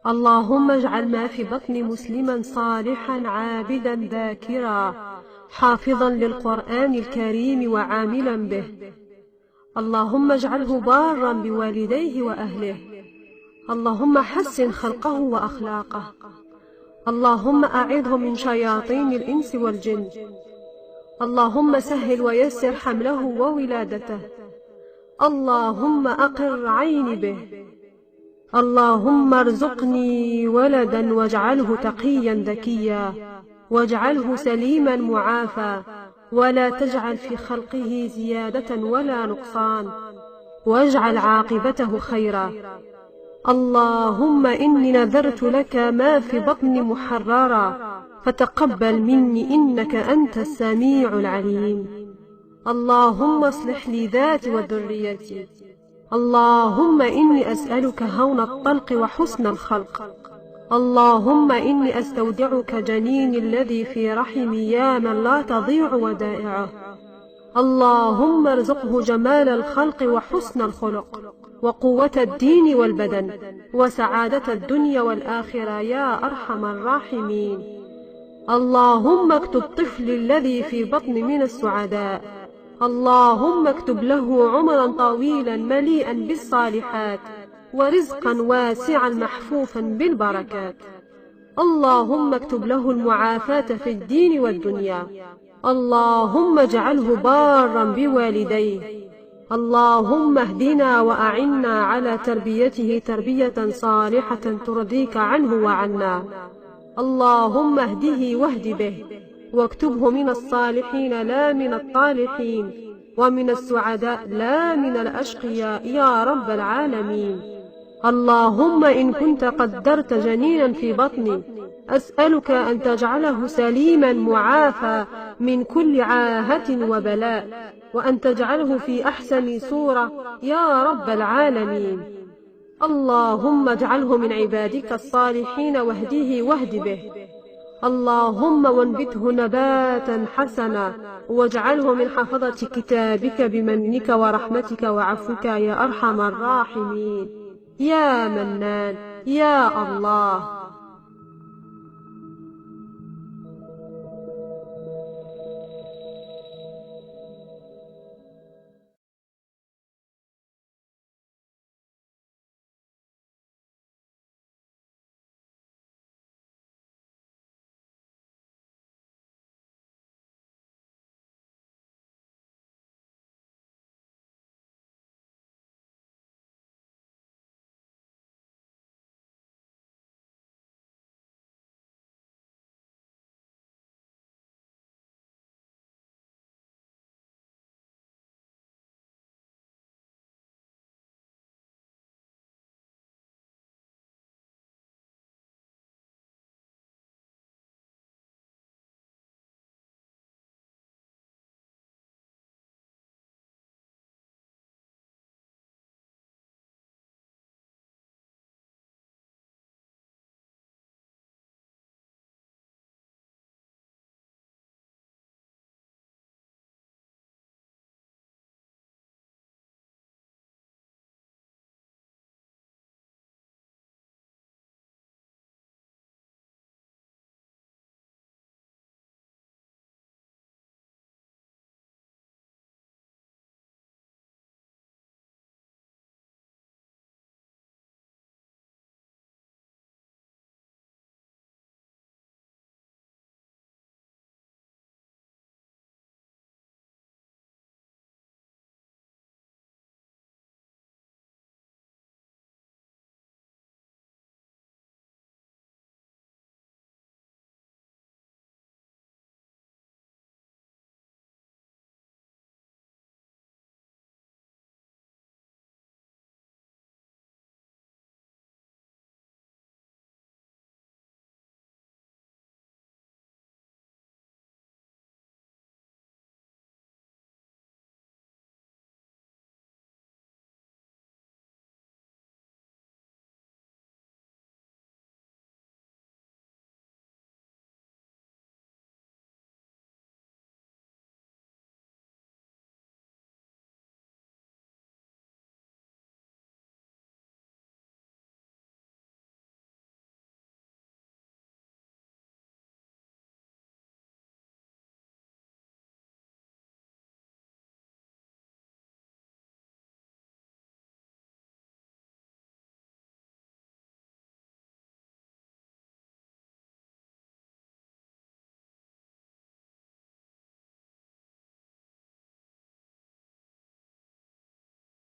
اللهم اجعل ما في بطن مسلما صالحا عابدا ذاكرا حافظا للقرآن الكريم وعاملا به. اللهم اجعله بارا بوالديه وأهله. اللهم حسن خلقه وأخلاقه. اللهم أعذه من شياطين الإنس والجن. اللهم سهل ويسر حمله وولادته. اللهم أقر عيني به. اللهم ارزقني ولدا واجعله تقيا ذكيا، واجعله سليما معافى، ولا تجعل في خلقه زيادة ولا نقصان، واجعل عاقبته خيرا. اللهم إني نذرت لك ما في بطني محررا، فتقبل مني إنك أنت السميع العليم. اللهم اصلح لي ذاتي وذريتي. اللهم إني أسألك هون الطلق وحسن الخلق. اللهم إني أستودعك جنيني الذي في رحمي يا من لا تضيع ودائعه. اللهم ارزقه جمال الخلق وحسن الخلق، وقوة الدين والبدن، وسعادة الدنيا والآخرة يا أرحم الراحمين. اللهم اكتب طفلي الذي في بطني من السعداء. اللهم اكتب له عمرا طويلا مليئا بالصالحات، ورزقا واسعا محفوفا بالبركات. اللهم اكتب له المعافاة في الدين والدنيا. اللهم اجعله بارا بوالديه. اللهم اهدنا وأعنا على تربيته تربية صالحة ترضيك عنه وعنا. اللهم اهده واهد به، واكتبه من الصالحين لا من الطالحين، ومن السعداء لا من الأشقياء يا رب العالمين. اللهم إن كنت قدرت جنينا في بطني، أسألك أن تجعله سليما معافى من كل عاهة وبلاء، وأن تجعله في أحسن صورة يا رب العالمين. اللهم اجعله من عبادك الصالحين واهده واهد به. اللهم وانبته نباتا حسنا، واجعله من حفظة كتابك بمنك ورحمتك وعفوك يا أرحم الراحمين. يا منان يا الله.